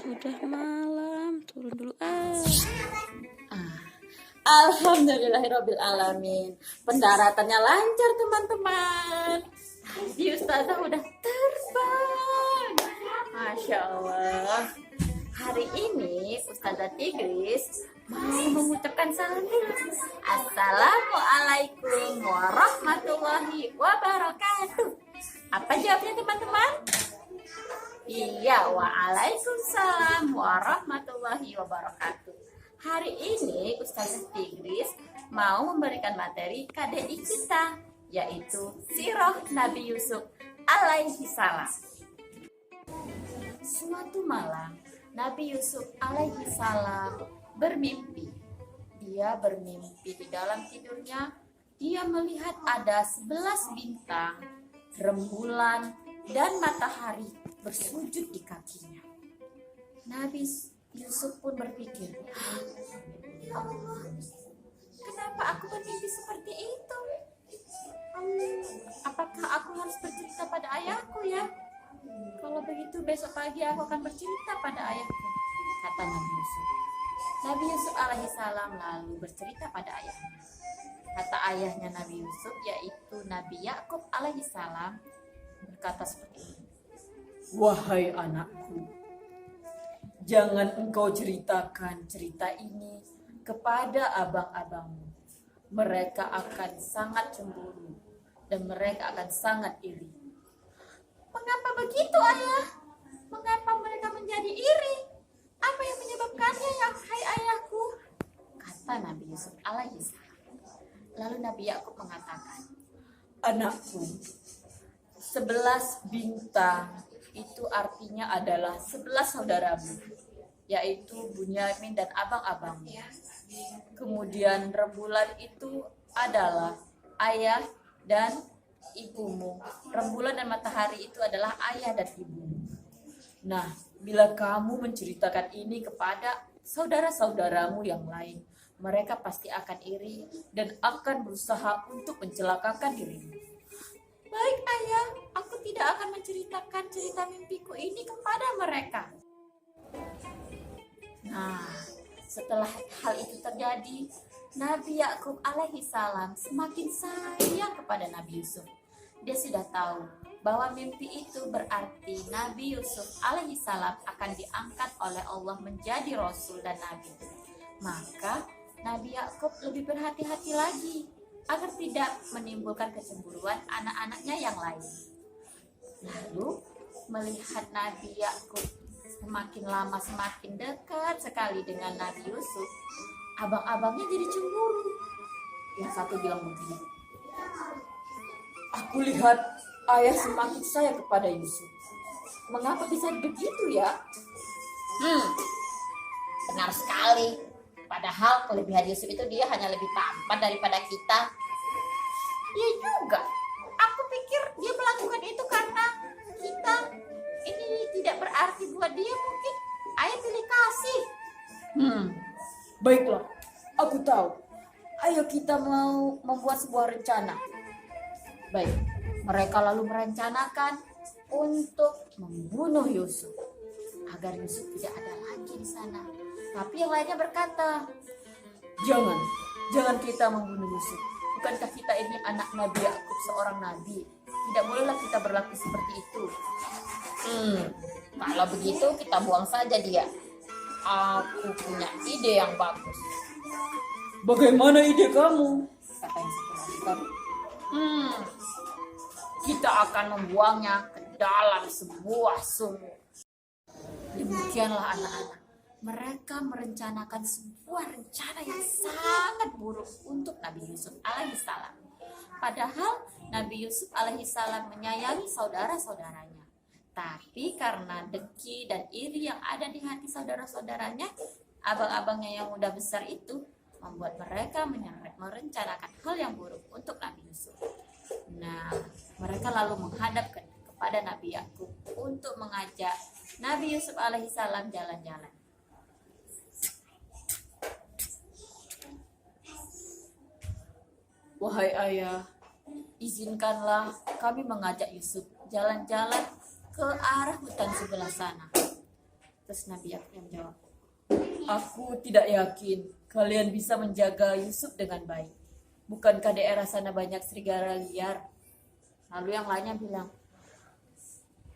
Sudah malam, turun dulu Alhamdulillahirabbil alamin. Pendaratannya lancar, teman-teman. Di Ustazah udah terbang. Masya Allah. Hari ini Ustazah Tigris mau mengucapkan salam dulu. Assalamualaikum warahmatullahi wabarakatuh. Apa jawabnya, teman-teman? Iya, waalaikumsalam warahmatullahi wabarakatuh. Hari ini Ustazah Tigris mau memberikan materi KDI kita, yaitu Sirah Nabi Yusuf alaihi salam. Suatu malam, Nabi Yusuf alaihi salam bermimpi. Dia bermimpi di dalam tidurnya, dia melihat ada 11 bintang, rembulan, dan matahari bersujud di kakinya. Nabi Yusuf pun berpikir, ya Allah, kenapa aku bermimpi seperti itu? Apakah aku harus bercerita pada ayahku ya? Kalau begitu besok pagi aku akan bercerita pada ayahku, kata Nabi Yusuf. Nabi Yusuf alaihissalam lalu bercerita pada ayahnya. Kata ayahnya Nabi Yusuf, yaitu Nabi Yakub alaihissalam, berkata seperti ini. Wahai anakku, jangan engkau ceritakan cerita ini kepada abang-abangmu. Mereka akan sangat cemburu dan mereka akan sangat iri. Mengapa begitu, ayah? Mengapa mereka menjadi iri? Apa yang menyebabkannya, ya hai ayahku? Kata Nabi Yusuf alaihissalam. Lalu Nabi Yakub mengatakan, Anakku, 11 bintang itu artinya adalah 11 saudaramu, yaitu Bunyamin dan abang-abangnya. Kemudian rembulan itu adalah ayah dan ibumu. Rembulan dan matahari itu adalah ayah dan ibumu. Nah, bila kamu menceritakan ini kepada saudara-saudaramu yang lain, mereka pasti akan iri dan akan berusaha untuk mencelakakan dirimu. baik ayah, aku tidak akan menceritakan cerita mimpiku ini kepada mereka. Nah, setelah hal itu terjadi, Nabi Yakub alaihissalam semakin sayang kepada Nabi Yusuf. Dia sudah tahu bahwa mimpi itu berarti Nabi Yusuf alaihissalam akan diangkat oleh Allah menjadi Rasul dan Nabi. Maka Nabi Yakub lebih berhati-hati lagi agar tidak menimbulkan kecemburuan anak-anaknya yang lain. Lalu melihat Nabi Yakub semakin lama semakin dekat sekali dengan Nabi Yusuf, abang-abangnya jadi cemburu. Yang satu bilang begini, Aku lihat ayah semakin sayang kepada Yusuf. mengapa bisa begitu ya? Benar sekali. Padahal kelebihan Yusuf itu dia hanya lebih tampan daripada kita. Iya juga. Aku pikir dia melakukan itu karena kita. Ini tidak berarti buat dia, mungkin ayah pilih kasih. Baiklah, aku tahu. Ayo kita mau membuat sebuah rencana. Baik, mereka lalu merencanakan untuk membunuh Yusuf agar Yusuf tidak ada lagi di sana. Tapi yang lainnya berkata, Jangan kita membunuh Yusuf. Bukankah kita ini anak Nabi Yakub, seorang nabi? Tidak bolehlah kita berlaku seperti itu. kalau begitu kita buang saja dia. Aku punya ide yang bagus, Bagaimana ide kamu? kata yang satu lagi kan. Kita akan membuangnya ke dalam sebuah sumur. Demikianlah anak-anak. Mereka merencanakan sebuah rencana yang sangat buruk untuk Nabi Yusuf alaihissalam. Padahal Nabi Yusuf alaihissalam menyayangi saudara-saudaranya. Tapi karena dengki dan iri yang ada di hati saudara-saudaranya, abang-abangnya yang udah besar itu membuat mereka merencanakan hal yang buruk untuk Nabi Yusuf. Nah, mereka lalu menghadap kepada Nabi Yakub untuk mengajak Nabi Yusuf alaihissalam jalan-jalan. Wahai ayah, izinkanlah kami mengajak Yusuf jalan-jalan ke arah hutan sebelah sana. Terus Nabi Yakub yang jawab, Aku tidak yakin kalian bisa menjaga Yusuf dengan baik. Bukankah daerah sana banyak serigala liar? lalu yang lainnya bilang,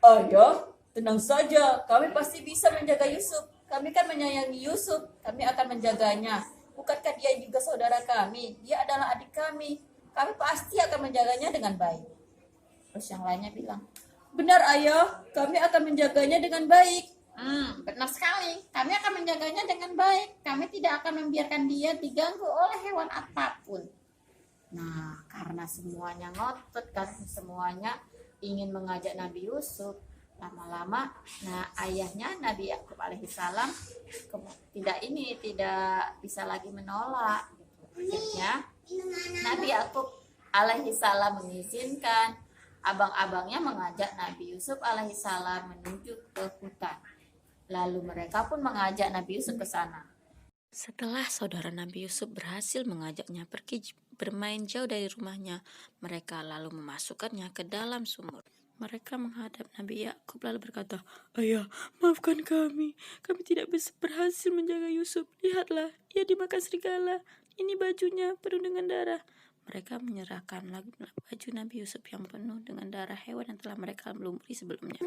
Ayah, tenang saja, kami pasti bisa menjaga Yusuf. Kami kan menyayangi Yusuf, kami akan menjaganya. Bukankah dia juga saudara kami? Dia adalah adik kami. Kami pasti akan menjaganya dengan baik. terus yang lainnya bilang, Benar ayah, kami akan menjaganya dengan baik. benar sekali, kami akan menjaganya dengan baik. Kami tidak akan membiarkan dia diganggu oleh hewan apapun. Nah, karena semuanya ngotot kan, semuanya ingin mengajak Nabi Yusuf. Lama-lama, nah ayahnya Nabi Yakub alaihissalam tidak bisa lagi menolak. Akhirnya Nabi Yakub alaihissalam mengizinkan abang-abangnya mengajak Nabi Yusuf alaihissalam menuju ke hutan. Lalu mereka pun mengajak Nabi Yusuf ke sana. Setelah saudara Nabi Yusuf berhasil mengajaknya pergi bermain jauh dari rumahnya, mereka lalu memasukkannya ke dalam sumur. Mereka menghadap Nabi Yakub lalu berkata, Ayah, maafkan kami tidak bisa berhasil menjaga Yusuf. Lihatlah, ia dimakan serigala. Ini bajunya penuh dengan darah. Mereka menyerahkan baju Nabi Yusuf yang penuh dengan darah hewan yang telah mereka lumuri sebelumnya.